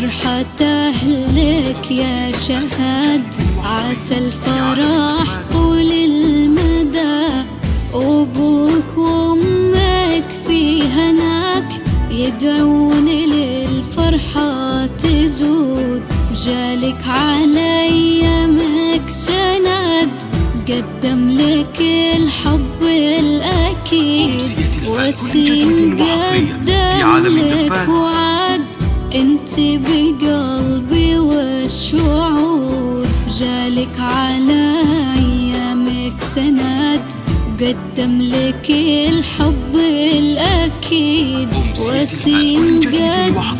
فرحة أهلك يا شهد، عسى الفرح طول المدى، أبوك وأمك في هناك يدعون للفرحة تزود. جالك على أيامك سند، قدم لك الحب الأكيد، وسيم قدم لك وعد، انت بقلبي والشعور. جالك على أيامك سند، قدم لك الحب الأكيد، وسيم قدم